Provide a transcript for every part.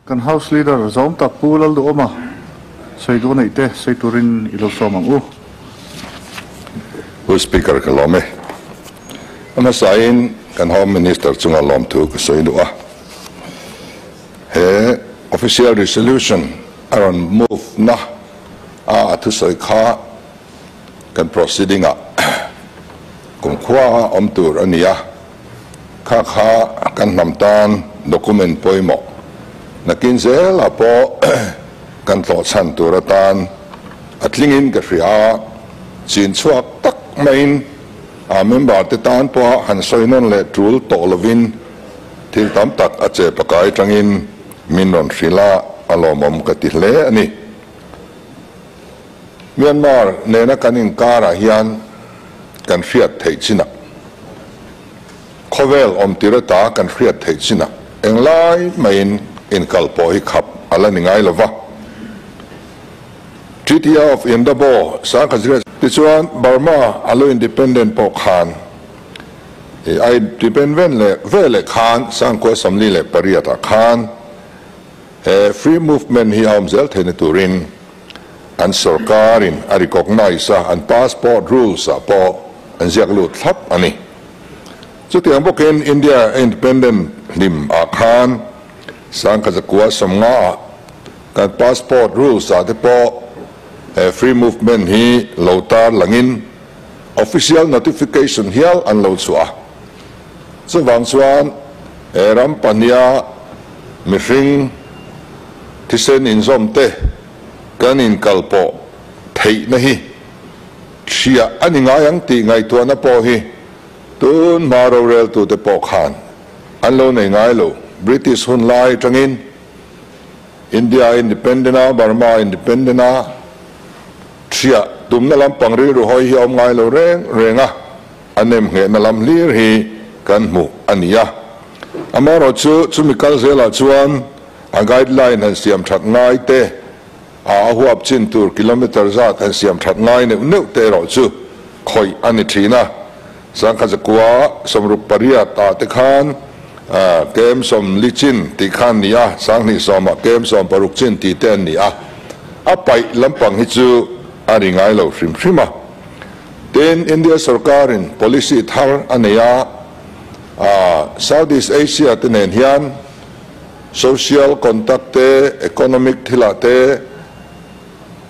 Kan House Leader CM Pu Lalduhoma say do na ite say turin ilosomang Speaker kalome ana sain kan Home Minister chunga lom tu say do he official resolution aron move na thusawi kha kan proceeding kum khwa tur ania kha kan namtan document poimo nakin zel apo kan tlo chan turatan atlingin ka ria chin chuak tak main member te tan po han soinon le trul to lovin thil tam tak ache pakai tangin minon rila alomom ka ti hle ani Myanmar nena kanin kara hian kan riat thei china khovel om tirata kan riat thei china englai main in kalpo hi khap ala ningai lova Treaty of Indabo sa kazira tichuan Burma alo independent po khan ai dependent le vele khan sang ko samli le pariata khan free movement hi amzel thene turin an sarkarin a recognize an passport rules po an ziaklu thlap ani chutiang boken India independent lim a khan sang kazakua samnga kan passport rules ate po free movement hi lotar langin official notification hial an lo chua so wang chuan ram pania mihring thisen in zomte kanin kalpo thei na hi thia ani ngayang ti ngai tuana po hi tun maro rel tu te po khan an lo nei ngai lo British hun lai tangin India independent Burma independent thia tum na lam pangri ru hoi hi om ngai lo renga anem nge na lam lir hi kan mu ania amaro chu mikal zela chuan a guideline han siam that ngai te a huap chin tur kilometer zat han siam that ngai ne te ro chu khoi ani thina sang kha zakwa somrup paria ta te khan kem som lichin ti khan nia sang ni som kem som paruk chin ti ten nia apai lampang hi chu ari ngai lo hrim then India sarkarin policy thar ania Southeast Asia tenen hian social contact te economic thilate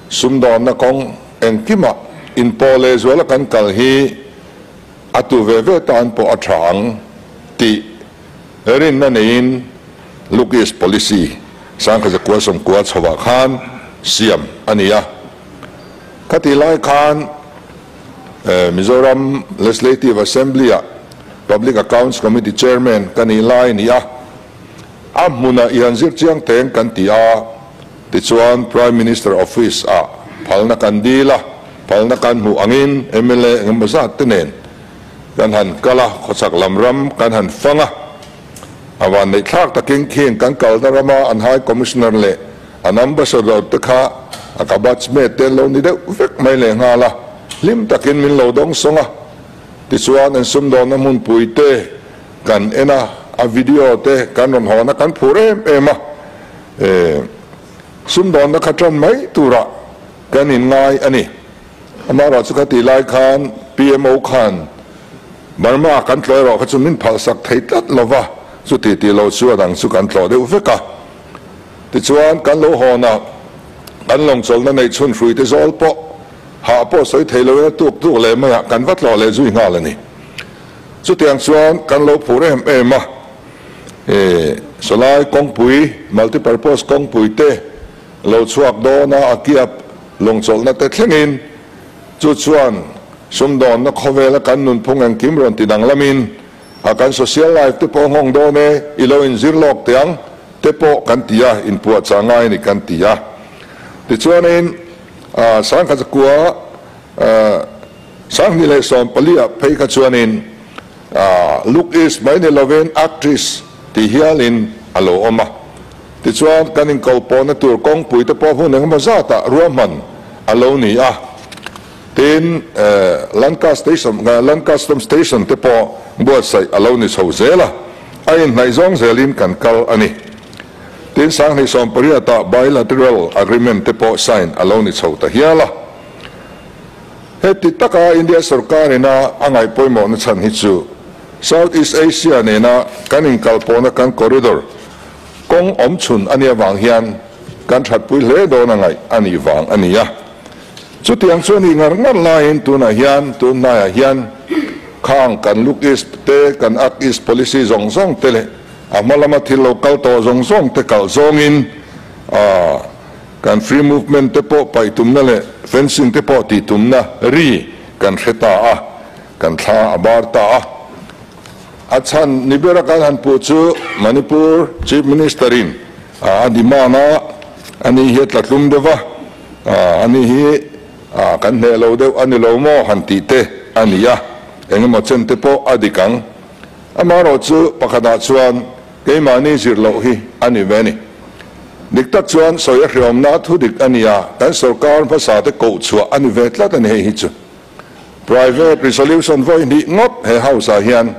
sumdon na kong engkima in pole zwala kan kal hi atu veve tan po athang ti erin na nein lukis policy sang kha zakwa som kwa chawa khan siam ania katilai khan Mizoram Legislative Assembly Public Accounts Committee Chairman kanilai nia amuna ianzir chiang teng kan tia tichuan Prime Minister Office phalna kandila phalna kan mu angin MLA ngambasa tenen kan han kala khosak lamram kan han fanga awan nei thak taking king kan kaldarama an high commissioner le an ambassador takha akabatsme te lo ni de vek mai le ngala lim takin min lo dong songa tichuan an sumdon na mun puite kan ena a video te kan ron hona kan phure ema sumdon na khatran mai tura kan in ngai ani amara chukati lai khan PMO khan Burma kan tloi ro khachumin phalsak theitat lova chuti ti lo chu adang chu kan tlo de uveka tichuan kan lo hona kan long chol na nei chun hrui te zol po ha po soi theilo na tuk le ma kan vat lo le zui ngal ani chu tiang chuan kan lo phure ema solai kongpui multipurpose kongpui te lo chuak do na akiap long chol na te thlengin chu chuan sumdon na khowela kan nun phungang kimron ti danglamin akan social life te po ngong do ne ilo in zirlok tiang te po kan tia in puat changai ni kan tia ti chuanin sang kha zakua sang ni le som palia phei kha chuanin look is mai ne loven actress ti hialin alo oma ti chuan kanin kolpo na tur kong pui te po hu nang ma zata ruaman alo ni tin Lancaster station te po buat sai alo ni so zela ai nai zong zelin kan kal ani tin sang ni som pariata bilateral agreement te po sign alone it's out hiala heti taka India sarkar ina angai poimo na chan hi chu Southeast Asia ne na kaning kalpona kan corridor kong omchun ania wang hian kan that pui le do na ngai ani wang ania chu tiang chu ni ngar ngar lain tu na hian tu na hian khang kan look is te kan ak is policy zong zong tele amalama thil local to zong zong te kal zong in kan free movement te po pai tum na le fencing te po ti tum na ri kan kheta a kan tha abar ta a achan nibera kan han pu chu Manipur chief minister in adimana ani he tlatlum dewa ani hi kan ne lo de ani lo mo han ti te ania engemaw chen te po adikang amaro chu pakhada chuan keimani zirlo hi ani veni diktak chuan soya hriom na thu dik ania kan sarkar phasa te ko chua ani vetlat ani hi chu private resolution voi ni ngot he house a hian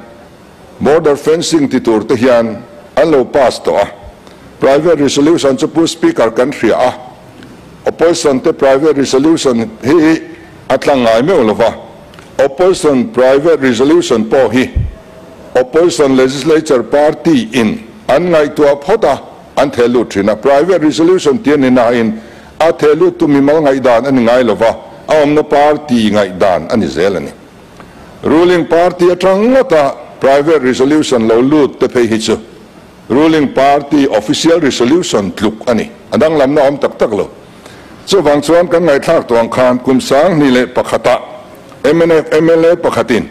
border fencing ti tur te hian anlo pass to a private resolution chu pu speaker kan hria a opposition te private resolution hi atlangai me ulova opposition private resolution po hi opposition legislature party in an ngai tu phota an thelu trina private resolution tian ina in a thelu tu mi mal ngai dan an ngai lova am na party ngai dan ani zelani ruling party atangata private resolution lo lut te phei hi chu ruling party official resolution tluk ani adang lam na om tak tak lo chu wang chuan kan ngai thak tuang khan kum sang ni le pakhata MLA pakhatin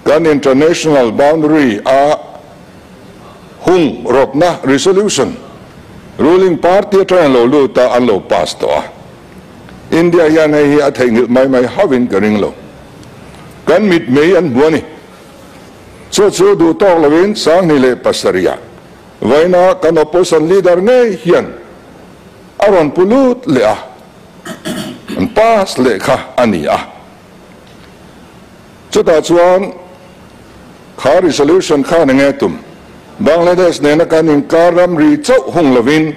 kan international boundary a hung ropna resolution ruling party tran lo lu ta an lo pass to a India yan hi a theng mai havin karing lo kan mit mei an buani chu du tok lovin sang ni le pasaria vaina kan opposition leader nge hian aron pulut le a an pass le kha ani a chuta chuan kha resolution kha nge tum Bangladesh ne na kan inkar Ramri chau hung lovin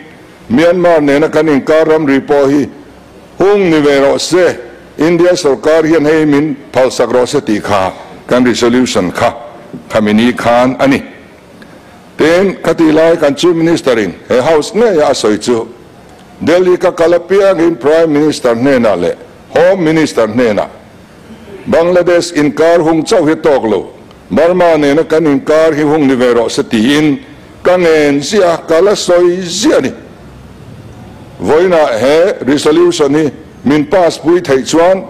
Myanmar ne na kan inkar Ramri po hi hung ni vero se India sarkar hian hei min phalsak ro se ti kha kan resolution kha khamini khan ani ten khatilai kan chief minister in he house ne ya soi chu Delhi ka kalapia in prime minister ne na le home minister ne na Bangladesh inkar hung chau hi toklo Burma ne na kan inkar hi hung ni vero se ti in kangen sia kala soi zia ni voina he resolution ni min pass pui thei chuan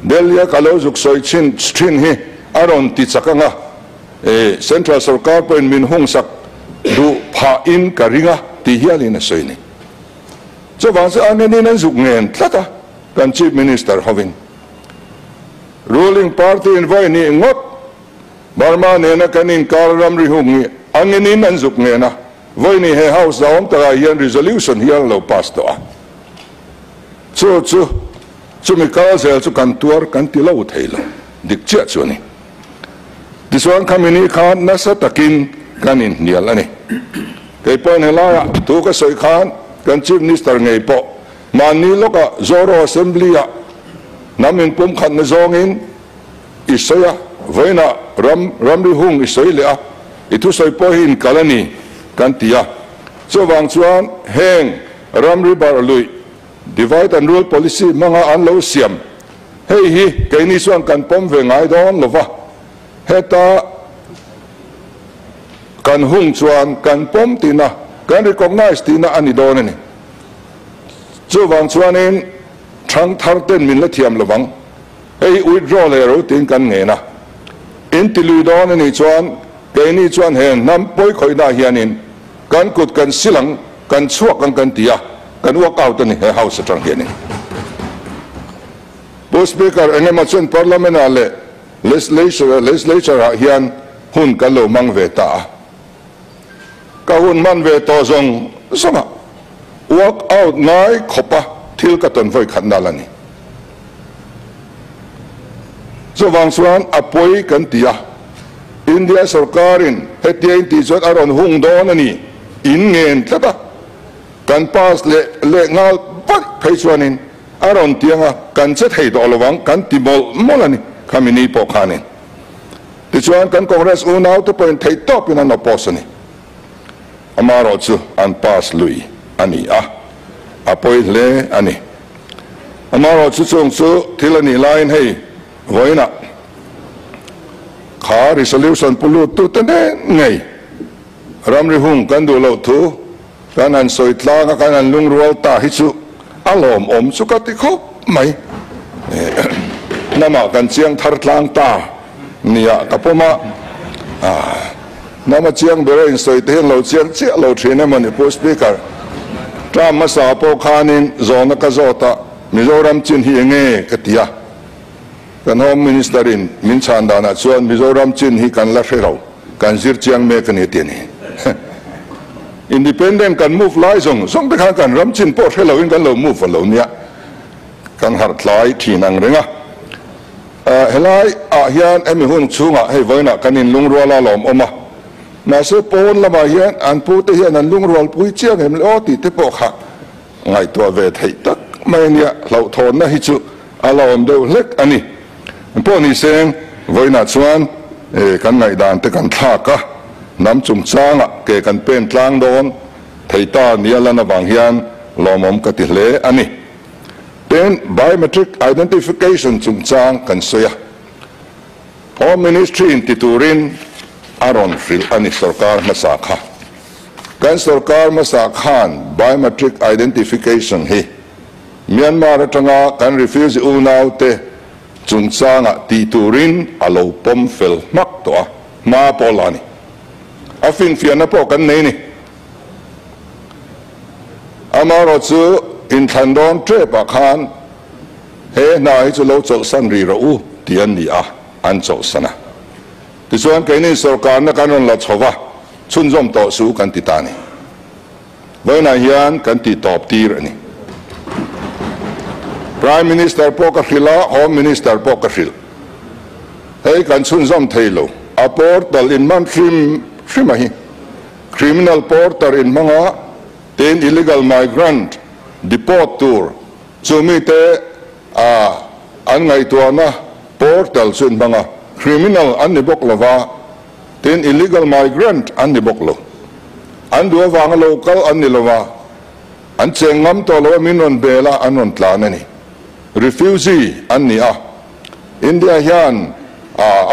Delhi ka lo juk soi chin hi aron ti chakanga central sarkar pen min hung sak du pha in karinga ti hialina soi ni cho wang se an ni nan juk ngen tlata kan chief minister hovin ruling party in voi ni ngot Burma ne na kan inkar Ramri hungi angeni nan juk nge na voi ni he house da om ta hian resolution hian lo pass to a chu mi ka zel chu kan tuar kan ti lo theilo dik che chu ni diswan khamini khan na sa takin kan in nial ani ke pon hela tu ka soi khan kan chief minister ngei po mani loka zoro assembly a namin pum khan na zongin isaya voina Ramri hung isoi le a itu soi po hin kalani kan tia so wang chuan heng Ramri bar lui divide and rule policy manga an lo siam hei hi ke ni chuan kan pom ve ngai don lova heta kan hung chuan kan pom tina kan recognize tina ani don ni chu wang chuan in thang thar ten min la thiam lawang ei withdraw le ro tin kan nge na in tilu don ni chuan ke ni chuan hen nam poi khoi na hianin kan kut kan silang kan chuak kan tia kan work out ni he house atang hianin bo speaker engemachen parliament ale legislature hian hun kan lo mang ve ta ka hun man ve to zong sama work out ngai khopa thil ka ton voi khan dalani so wang chuan apoi kan tia India sarkarin hetiain ti chot aron hung don ani in ngen tlata kan pas le ngal pat phei chuanin aron tianga kan che thei do lowang kan timol molani khamini po khanin ti chuan kan congress unau to point thei top in an opposani amaro chu an pas lui ani apoi le ani amaro chu chung chu thilani line hei voina kha resolution pulu tu tane ngai Ramri hung kan du lo thu kan an soi tlang kan an lung rual ta hi chu alom chu ka ti khop mai nama kan chiang thar tlang ta nia kapoma nama chiang bere in soi te lo chiang che lo thine mani po speaker tra ma sa po khanin zona ka zota Mizoram chin hi nge katia kan home minister in min chanda na chuan Mizoram chin hi kan la rero kan zir chiang me kan he tiani independent kan move lai zong te kan ram chin po relo in kan lo move lo nia kan har thlai thinang renga helai hian emi hun chunga hei voina kanin lungruala lom oma na se pon lama hian an pu te hian an lungrual pui chiang hem lo ti te po kha ngai to ve thei tak mai nia lo thon na hi chu alom deuh hlek ani po ni seng voina chuan kan ngai dan te kan thla ka nam chungchanga ke kan pen tlang don thei ta nia lana bang hian lomom ka ti hle ani then biometric identification chungchang kan soya Home Ministry in titurin aron fril ani sarkar masakha kan sarkar masakhan biometric identification hi Myanmar atanga kan refuse unau te chungchanga titurin alo pom fel mak to ma polani afin fiana po kan nei ni amaro chu in thandon tre pa khan he nai chu lo chol san ri ro u tian ni an chol sana ti chuan ke ni sarkar na kanon la chowa chun zom to su kan ti ta ni boina hian kan ti top tir ani Prime Minister po ka khila Home Minister po ka khil hei kan chun zom theilo a portal in man Frimahi criminal porter in manga ten illegal migrant deport tour chumi te an ngai tuana portal sun manga criminal an ni bok lova ten illegal migrant an ni bok lo an du wang local an ni lova an chengam to lo minon bela anon tlana ni refugee an ni India hian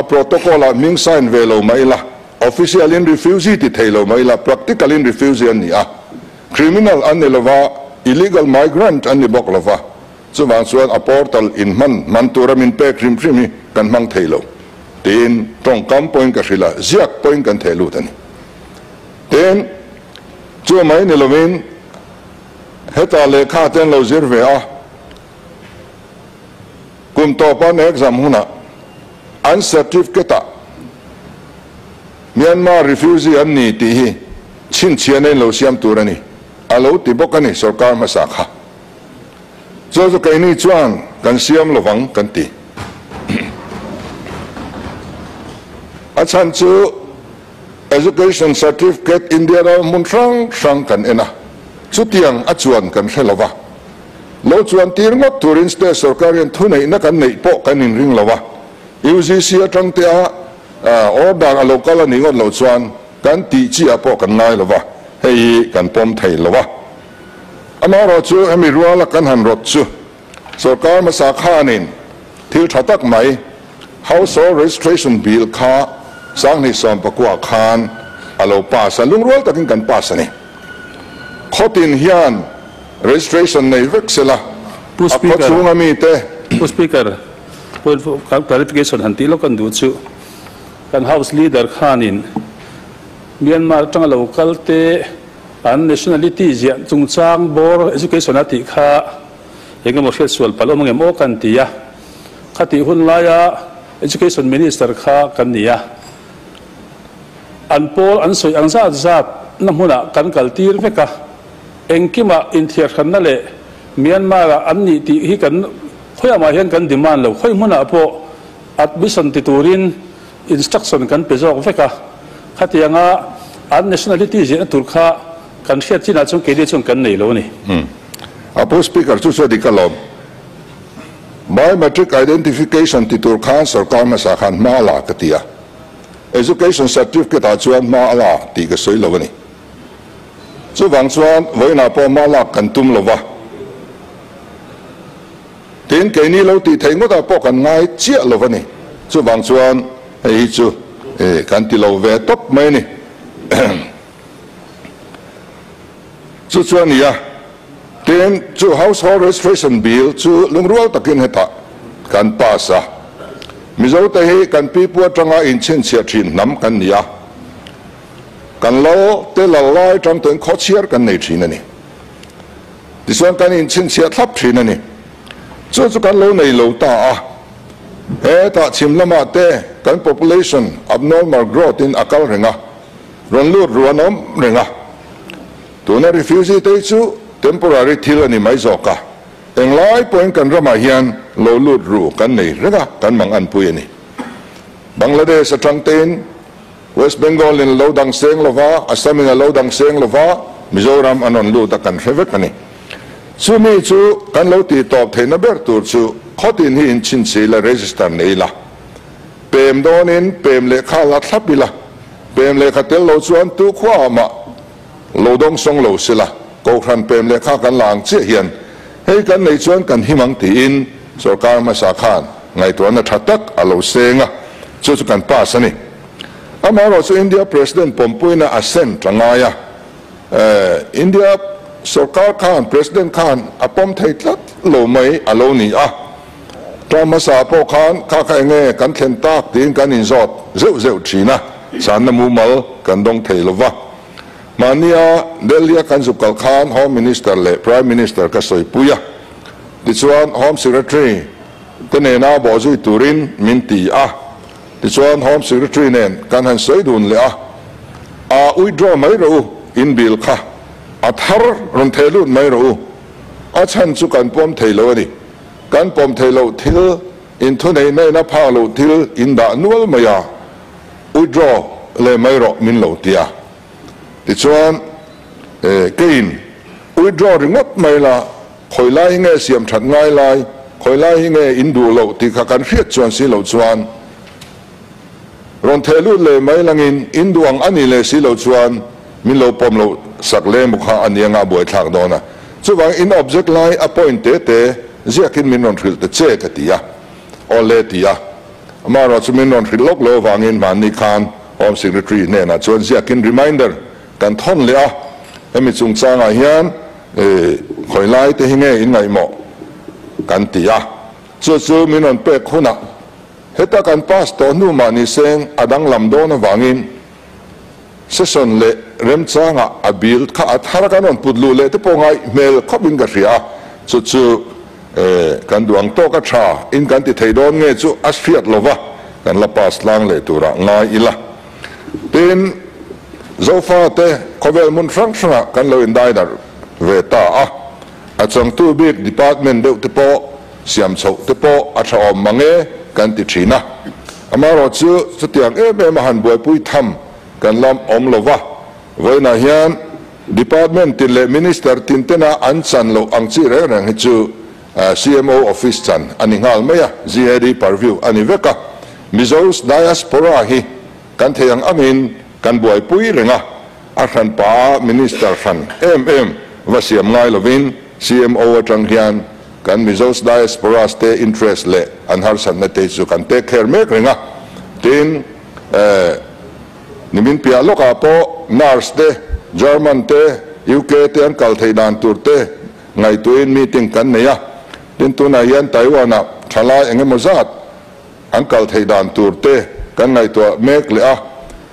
a protocol ming sign velo maila official in refugee ti thailo maila practical in refugee an ni criminal an ni lova illegal migrant an ni bok lova chuwang chuan a portal in man turamin pe krim hi kan mang thailo tin tong kam point ka hrila ziak point kan thailu tani ten chu mai ni lovin heta lekha ten lo zir ve kum to pan exam huna an certificate Myanmar refugee an ni ti hi chin chianen lo siam turani alo ti bokani sarkar masakha zo kai ni chuan kan siam lovang kan ti achan chu education certificate India ra mun sang kan ena chu tiang achuan kan helova lo chuan tir ngot turin state sarkarian thunai na kan nei po kan in ring lova UGC atang te order a local ani ngot lo chuan kan ti chi apo kan ngai lova hei kan pom thei lova amaro chu emi ruala kan han rot chu sarkar masakhanin thil thatak mai household registration bill kha sang ni som pakwa khan alo pasa lungrol takin kan pasa ni khotin hian registration nei veksela speaker clarification hanti lo kan du chu kan house leader khanin Myanmar tang local te an nationality zia chungchang bor education ati kha engemaw hriat sual palo mangemaw kan tia khati hun laia education minister kha kan nia an pol an soi ang zat namhuna kan kaltir veka engkima inthiar khanna le Myanmar an ni ti hi kan khoyama hian kan demand lo khoi muna po admission titurin instruction kan pezok veka khatianga an nationality zia turkha kan hiat chin a chung ke di chung kan nei lo ni Apo speaker chu so dikalom biometric identification titur khan sarkar ma sa khan ma la katia education certificate a chuan ma la ti ka soi lo ni chu wang chuan voina po ma la kan tum lo wa tin ke ni lo ti thei ngota po kan ngai chia lo wa ni chu wang chuan ei chu kan ti lo ve top mai ni chu chuan ya tin chu household registration bill chu lungrual takin heta kan pasa mizo te hi kan pipu atanga in chen chia thin nam kan nia kan lo te la lai tang ten kho chiar kan nei thin ani tiswan kan in chen chia thlap thin ani chu kan lo nei lo ta a he ta chim lama te kan population abnormal growth in akal renga ron lu ruanom renga tuna refugee te chu temporary thil ani mai zoka englai point kan rama hian lo lut ru kan nei renga kan mang an pui ani Bangladesh atangten West Bengal in lo dang seng lova Assam in lo dang seng lova Mizoram anon lu ta kan hrevet ani chu mi chu kan lo ti top theina ber tur chu khotin hi in chin se la register nei la pem don in pem le kha la thlapila pem le khatel lo chuan tu khwa ma lo dong song lo sila ko khan pem le kha kan lang che hian hei kan nei chuan kan himang ti in sarkar ma sa khan ngai to na thatak alo senga chu chu kan pas ani amaro chu India president pompuina assent tangaya India sarkar khan president khan apom theitlat lo mai alo ni a tama sa po khan kha khai nge kan thlen tak tin kan in zot zeu zeu thina san na mu mal kan dong theilowa mania Delhi kan zukal khan home minister le prime minister ka soi puya tichuan home secretary tenena bo zui turin minti a tichuan home secretary nen kan han soi dun le a withdraw mai ro in bill kha athar ron thelut mai ro a chan chu kan pom theilo ni kan pom theilo thil in thu nei nei na pha lo thil in da nual maya withdraw le mai ro min lo tia tichuan kein withdraw ringot mai la khoilai nge siam that ngai lai khoilai nge indu lo ti kha kan hriat chuan si lo chuan ron thelu le mai langin induang ani le si lo chuan min lo pom lo sak le mu kha anianga boi thak dona chuwang in object lai appointed te ziakin min ron thil te che ka tia ole tia amaro chu min ron thil lok lo wangin mani khan home secretary ne na chuan ziakin reminder kan thon le a emi chungchang a hian khoilai te hinge in ngai mo kan tia chu chu min on pe khuna heta kan pas to nu mani seng adang lam do na wangin session le rem changa abil kha athara kan on pudlu le te pongai mel khobin ga ria chu chu kan duang to ka tha in kan ti theidon nge chu asfiat lova kan la pas lang le tura ngai ila tin zofa te kovel mun frang frang kan lo in dai dar ve ta a chang tu big department de te po siam chho te po a tha om mange kan ti thina amaro chu tiang e ma han boi pui tham kan lam om lova voina hian department ti le minister tin tena an chan lo ang chi re rang hi chu CMO office chan ani ngal maya GAD purview ani veka mizos diaspora hi kan theyang amin kan boi pui renga a khan pa minister khan vasiam ngai lovin CMO atang hian kan mizos diaspora ste interest le an har san na te chu kan take care mek renga tin nimin pia loka po nurse te German te UK te an kal theidan tur te ngai tuin meeting kan neya tin tu na yan Taiwan a thala enge mozat an kal theidan tur te kan ngai to mek le a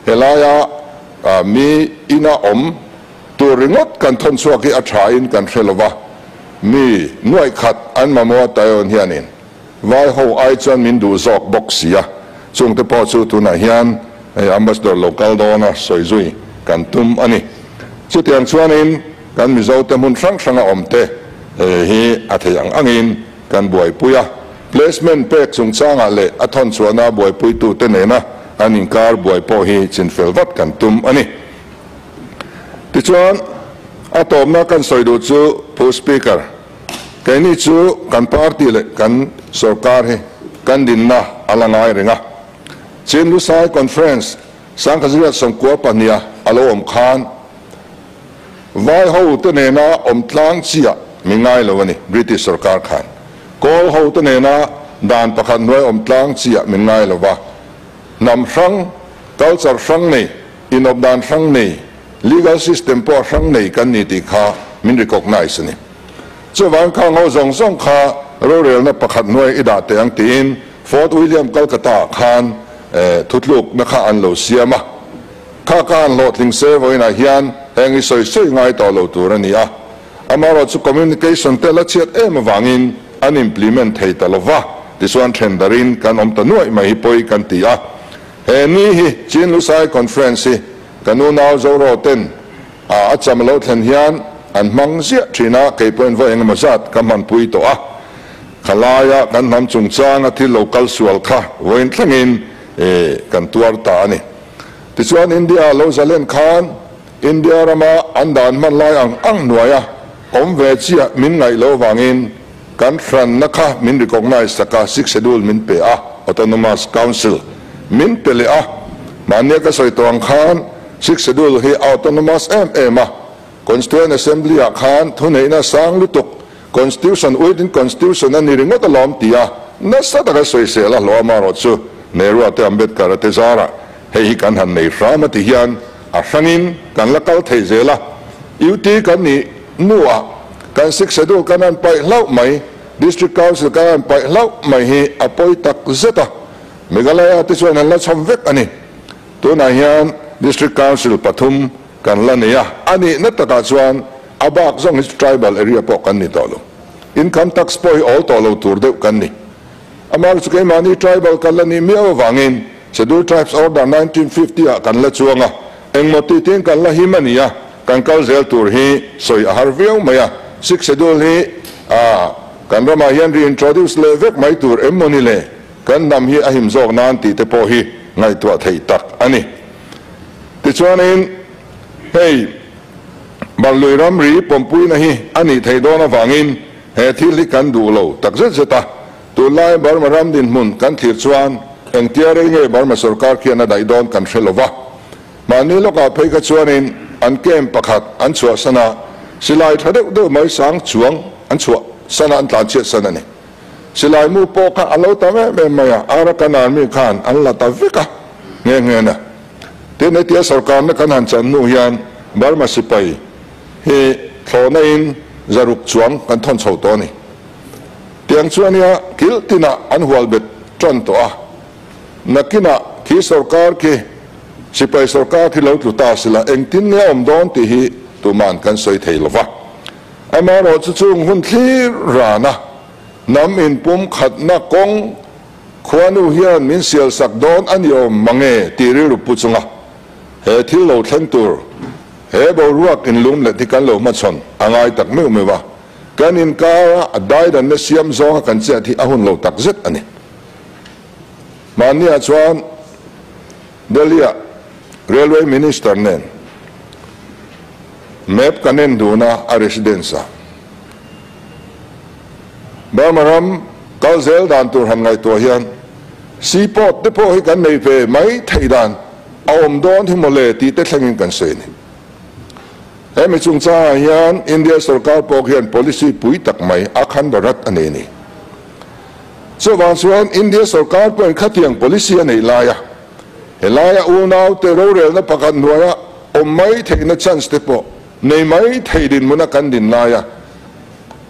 helaya mi ina om tur ringot kan thon suaki a thain kan hrelowa mi nuai khat an mamo tayon hianin vai ho ai chan min du zok boxia chung te po chu tu na hian ambassador local dona soizui kan tum ani chu tiang chuanin kan mizo te mun sang sanga omte hi athayang angin kan buai puya placement pek chungchanga le athon chuana buai pui tu te nena anin kar buai po hi chinfelwat kan tum ani ti chuan atom na kan soi du chu pu speaker cái này chú kan party le kan sarkar he kan din na alangai renga chin lu sai conference sang khazria songkwa pania alo om khan vai ho te ne na om tlang chia mingai lo ni British sarkar khan kol ho te ne na dan pakhan noi om tlang chia mingai lo wa nam sang culture sang nei inop dan sang nei legal system po sang nei kan ni ti kha min recognize ni chu wang khang ho zong zong kha ro rel na pakhat noi ida te ang tin Fort William Calcutta khan thutluk na kha an lo siama kha kan lo tling se voina hian hengi soi soi ngai to lo tur ani a amaro chu communication te la chet em wangin an implement thei talova this one tenderin kan om ta noi mai poi kan ti a he ni hi chin lu sai conference kanu naw zo ro ten a cham lo thlen hian an mang zia thina ke point vo eng mazat kaman pui to a khalaya kan nam chungchang a thil local sual kha voin thlangin kan tuar ta ani tichuan India lo zalen khan India rama andan man lai ang nuaya om ve chia min ngai lo wangin kan fran na kha min recognize saka 6 schedule min pe a autonomous council min pele a mania ka soi tong khan 6 schedule hi autonomous ma Constituent Assembly a khan thunei na sang lutuk constitution within constitution ani ringot alom tia nasa ta soi se la lo ma ro chu Nehru ate Ambedkar ate zara hei kan han nei rama ti hian a hangin kan la kal thei zela UT kan ni nuwa kan 6 schedule kan an pai lau mai district council kan an pai lau mai hi apoi tak zeta Meghalaya ti chuan an la chom vek ani tu na hian district council Pathum kan la nia ani nataka chuan abak zong is tribal area po kan ni tolo income tax poi all tolo tur de kan ni amar chu ke mani tribal kan la ni meo wangin scheduled tribes order 1950 kan la chuanga engmoti tin kan la himania kan kal zel tur hi soi a harveu maya 6 schedule hi kan rama hian reintroduce le vek mai tur emmoni le kan nam hi ahim zok nan ti te po hi ngai tua thei tak ani ti chuanin hey balui ramri pompui na hi ani thei dona wangin he thili kan du lo tak zet zeta tu lai Burma ram din mun kan thir chuan eng tiare nge Burma sarkar khiana dai don kan hrelowa mani loka phei ka chuanin an kem pakhat an chua sana silai thadeu do mai sang chuang an chua sana an tlan chet sana ni silai mu po ka alo ta me maya ara kanan mi khan an la ta vika nge na te ne tia sarkar na kan han chan nu hian Burma sipai he thona in zaruk chuang kan thon chho to ni tiang chuania kil tina an hual bet tron to a nakina ki sarkar ke sipai sarkar ki lo tu ta sila eng tin nge om don ti hi tu man kan soi thei lova amaro chu chung hun thlir rana nam in pum khat na kong khwanu hian min sial sak don an yom mange ti ri ru pu chunga he thil lo thlen tur he bo ruak in lum le tikan lo ma chon angai tak meu mewa kan in ka adai dan ne siam zo kan che thi ahun lo tak zet ani mania chuan Delia railway minister nen map kanen duna a residenza Bamaram kalzel dan tur han ngai to hian seaport te po hi kan nei pe mai theidan aom don hi mole ti te thlangin kan se ni hemi chungcha hian India sarkar po hian policy pui tak mai akhan barat ane ni so wan chuan India sarkar po khatiang policy anei laya helaya unau te ro rel na pakan nuaya om mai theina chance te po nei mai theidin muna kan din laya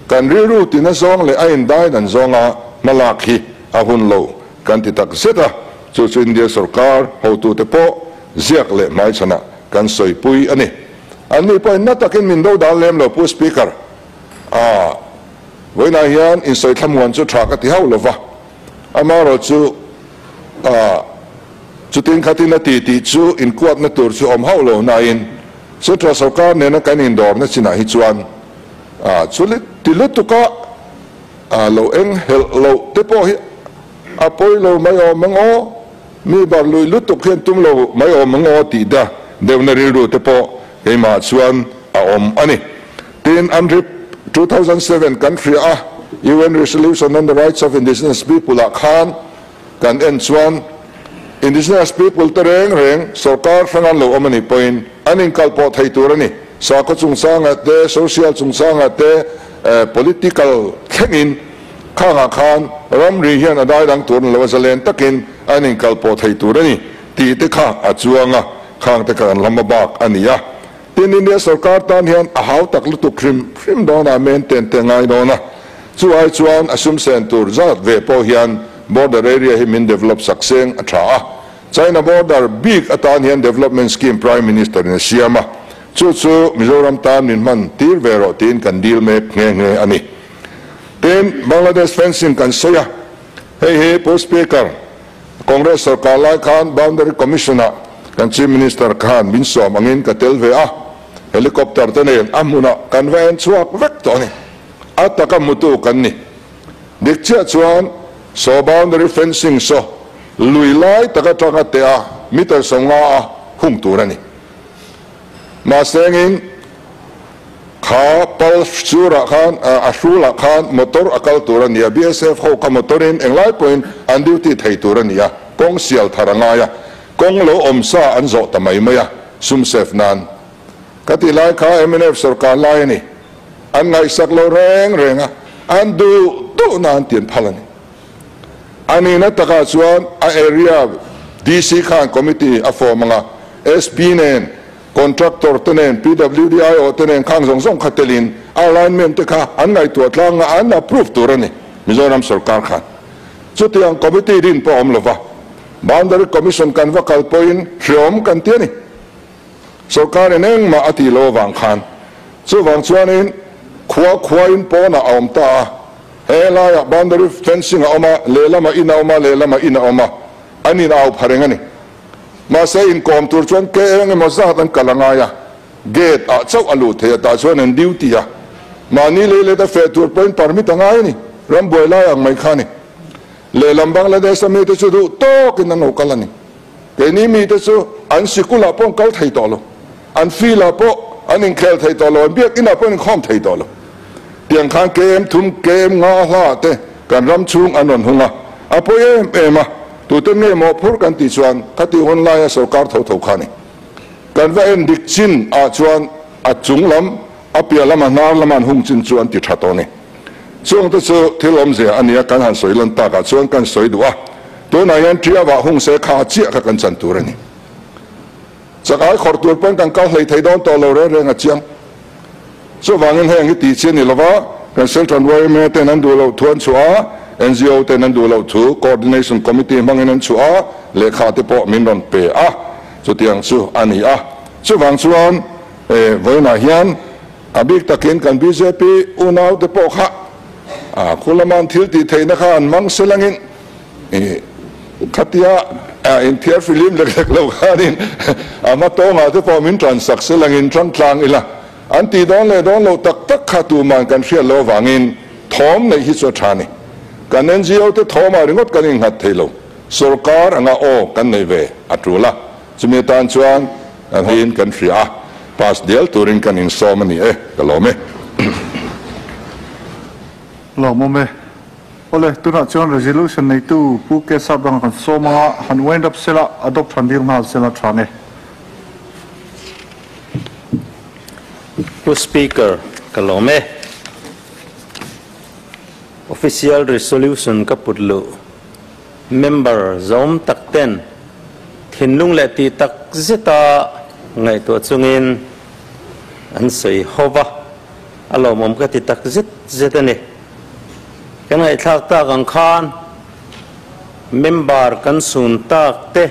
kan riru tina zong le ain dai dan zonga malakhi ahun lo kan ti tak seta chu India sarkar ho tu te po ziak le mai chana kan soi pui ani ani po na takin min do dal lem lo pu speaker voina hian in soi thamwan chu thaka ti hau lova amaro chu chu tin khatina ti chu in kuat na tur chu om hau lo na in chu tra sarkar ne na kan in dor na china hi chuan chu le ti lu tu ka lo eng hel lo te po hi apoi lo mai o mango mi bar lui lu tu khen tum lo mai o mango ti da dev na ri ru te po ke ma chuan a om ani tin anrip 2007 country UN resolution on the rights of indigenous people khan kan en chuan indigenous people tereng reng sarkar frangan lo omani point anin kalpo thai turani sako chungchang ate social chungchang ate political thengin khanga khan ramri hian adai dang turn lo zalen takin anin kalpo thai turani ti te kha achuanga khang te kan lamabak ania tin India sarkar tan hian a hau tak lu tu krim dona men ten te ngai dona chuai chuan asum center zat ve po hian border area him in develop sakseng atha China border big atan hian development scheme prime minister in siama chu Mizoram tan min man tir vero tin kan deal me nge ani ten Bangladesh fencing kan soya hey post speaker Congress sarkar lai khan boundary commissioner kan chief minister khan min som angin ka telve helicopter tane amuna kan ven chuak vek to ni ataka mutu kan ni dikcha chuan so boundary fencing so lui lai taka taka te meter songa hung turani ma sengin kha pal chura khan ashula khan motor akal turani BSF ho ka motorin englai point an duty thei turani kong sial tharanga ya kong lo omsa anzo tamai maya sumsef nan kati lai kha MNF sarkar lai ni an ngai sak lo renga an du nan tien phalani ani na taka chuan a area DC khan committee a formanga SP nen contractor tenen PWDIO tenen khang song khatelin alignment te kha an ngai tu tlang an approve turani Mizoram sarkar khan chutiang committee din po omlova boundary commission kan vakal point hriom kan tiani sarkar eneng ma ati lo wang khan chu wang chuanin khwa in po na omta hela ya boundary fencing oma lelama ina oma ani na au pharengani ma se in kom tur chuan ke eng ma za tan kalanga ya gate a chau alu the ta chuan en duty ya ma ni le da fe tur point permit anga ni ram boila yang mai khani le lam Bangladesh mi te chu du to kin no kalani ke ni mi te chu an sikula pon kal thai to lo an fila po an in khel thai to lo biak ina pon khom thai to lo tiang khang kem thum kem nga hla te kan ram chung anon hunga apo ema tu te nge mo phur kan ti chuan khati online sarkar tho khani kan va en dik chin a chuan a chung lam a pia lam nar lam an hung chin chuan ti thato ni chung te chu thilom ze ania kan han soilan ta ka chuan kan soidua to na yan tria wa hung se kha chi ka kan chan turani chakai khor tur pen kan ka hlei thei don to lo re nga chiang so wangin heng ti chen ni lova kan central me te nan du lo thuan chua NGO te nan du lo thu coordination committee mangin an chua le kha te po min ron pe chu tiang chu ani chu wang chuan voina hian abik takin kan BJP unau te po kha khulaman thil ti theina khan mang selangin khatia in thiar film lek lo khanin ama to nga te po min transak selangin tlang ila anti don lo tak khatu man kan hria lo wangin thom nei hi chu thani kan NGO te thoma ringot kan in hat thelo sarkar anga kan nei ve atrula chumi tan chuan an hin kan hria pas del turin kan in somani kalome lo mo me ole tuna chuan resolution nei tu pu ke sabang kan soma han wind up sela adopt thandir na sela thane Speaker Kalome official resolution kaputlu member zom takten thinlung le ti tak zeta ngai to chungin an sei hova alo mom ka ti tak zeta ne kan ngai thak ta kan khan member kan sun tak te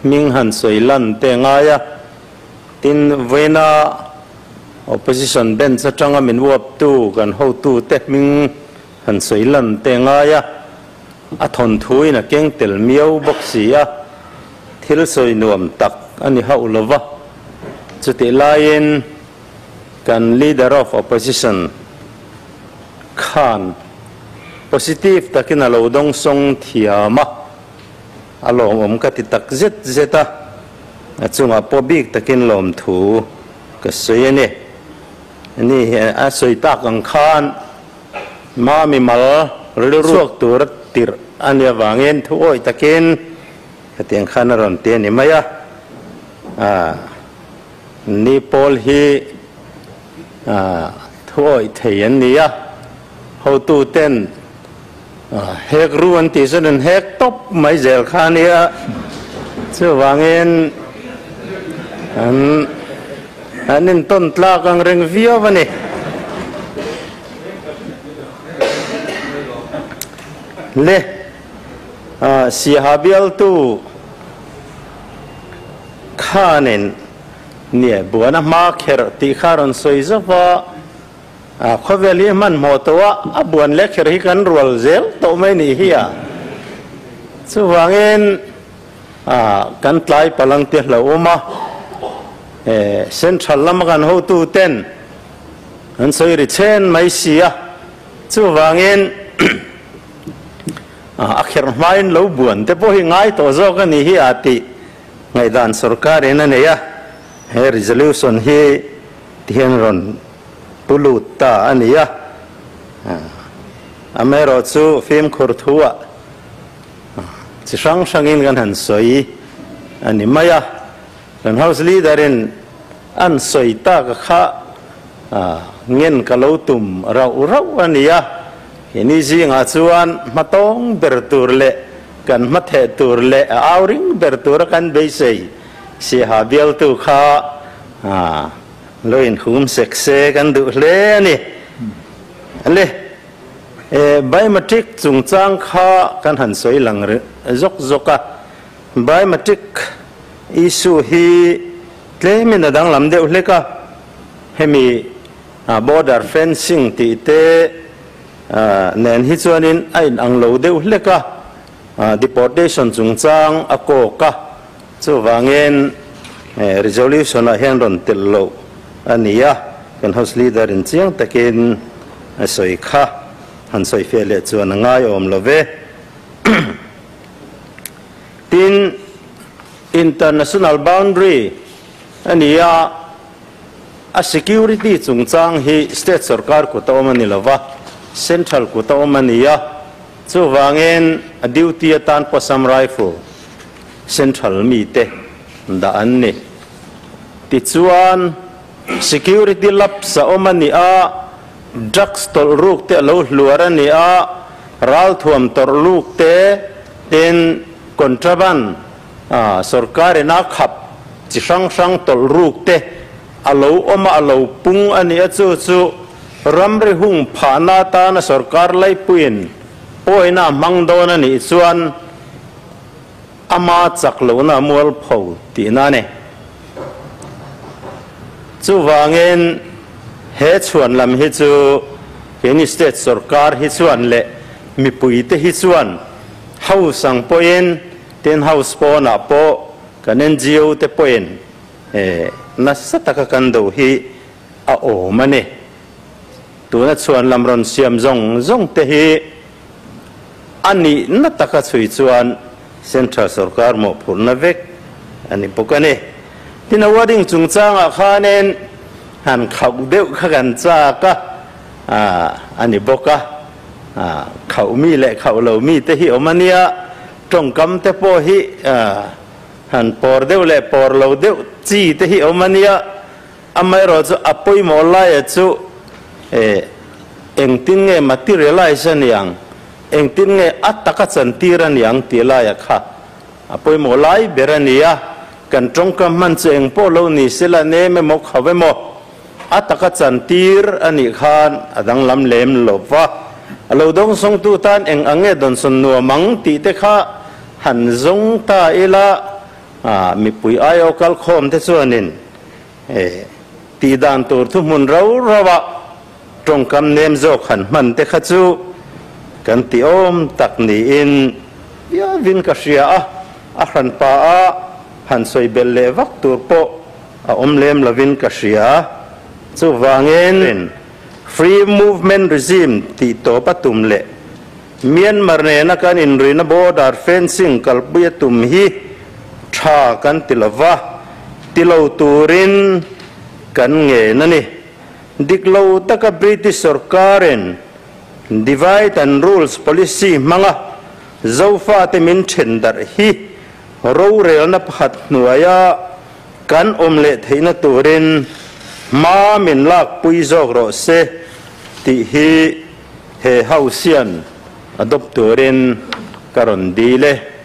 ming han soi lan te ngaya tin vena opposition bench atanga min wop tu kan ho tu te ming han soilan te nga ya a thon thui na keng tel miau boxia thil soi nuam tak ani haulova chuti lain kan leader of opposition khan positive takin alo dong song thiama along ka ti tak zeta achunga pobik takin lom thu ka soyene นี่อาศัยตากังคานมามีมาเรื่องรวกตัวติรอันนี้วางเงินทุกตะกินเตียงขันรอนเตียนนี่ไหมนี่พอลฮีทุกเทียนนี่เขาตู้เต้นเฮกรู้วันที่สุดนั้นเฮกตบไม่เจอข้านี่เชื่อวางเงินอันนี้ต้นตลากังเริงวิววันนี้เล่สีหาเบลตูข้านินเนี่ยบัวน้ำมาเขรตีข้ารอนสวยจังว่าข้าเวลีมันหมดตัวบัวเล็กเขรฮิกันรัวเซลโตไม่หนีเฮียส่วนเงินกันไล่พลังเตะเหล่ามาเส้นชัลลำกันหูตูเต้นอันสวยริเชนไม่เสียส่วนเงินakhir main lau buan te po hi ngai to zo ka ni hi ati ngai dan sarkar ena ne ya he resolution hi thian ron pulut ta ani ya amero chu film khur thua chi sang sangin kan han soi ani maya kan house leader in an soi ta ka kha ngen ka lo tum rau ani ya ini sih ngasuan matong bertur le kan mathe tur le auring bertur kan beisai si habil tu kha loin hum sekse kan du le ni le biometric chungchang kha kan han soi lang zok zoka biometric issue hi claimin adang lam deuh le ka hemi border fencing ti te nen hi chuanin ain ang lo deuh hleka deportation chungchang ako ka chu wangin resolution a hen ron tel lo ania kan house leader in chiang takin soi kha han soi fele chuan ngai om love tin international boundary ania a security chungchang hi state sarkar ko to mani lova central ko to mania chu wangin a duty atan posam rifle central mi te da an ni ti chuan security lab sa omania drugs tol ruk te lo hluar ania ral thuam tor luk te ten contraband sarkar na khap chi sang tol ruk te alo oma alo pung ania chu Ramri hung phana ta na sarkar lai puin poina mangdona ni chuan ama chaklo na mual phau ti na ne chu wangin he chuan lam hi chu keni state sarkar hi chuan le mi pui te hi chuan house ang poin ten house po na po kanen NGO te poin na sataka kan do hi a o maneตัวนั้นชวนลำรอนเสียมจงเตะอันนี้นัตตะช่วยชวนเซ็นทรัลสกอร์หมดผลนเวกอันนี้พวกนี้ที่นวัดยิ่งจุงจ้างอาคารนั้นหันเขาเดือดกันจ้ากะอันนี้พวกเขามีและเขาเหล่ามีเตะหิอมันเนี่ยตรงกำเตะโพหิหันปอร์เดือดและปอร์เหล่าเดือดจีเตะหิอมันเนี่ยอเมริกาอภัยหมดเลยจู่เองติงเงมาติเรลัยสันยังเองติงเงอัตตะกัสันติรันยังตีลายค่ะอภัยหมดเลยเบรนียกันตรงกำมันเสียงโปโลนี่สิละเนไม่มกเขาไม่หมดอัตตะกัสันติรอันนี้ขานอดังลำเล่มหลบว่าเราดงทรงตูตันเองอังเงดอนสนนัวมังตีเตค่ะหันจงตาเอละมีปุยอายอกัลคอมเทส่วนนินตีดานตัวทุกมุนเราวะตรงคำเนมโจขันมันเตขัดจูกันติอมตักนีอินยาวินกัชยาขันป้าหันสวยเบลเลวักตัวโปอมเลมลาวินกัชยาจูวางเงิน free movement regime ติโตปตุมเลเมียนมาเนนักันอินรินบอดาร์เฟนซิงกัลบุยตุมฮีชากันติลวะติลาวตูรินกันเงนั่นนี่ diklo taka British sarkarin divide and rules policy manga zofa te min thendar hi ro rel na phat nuaya kan omle theina turin ma min lak pui jok ro se ti hi he hausian adopt turin karon dile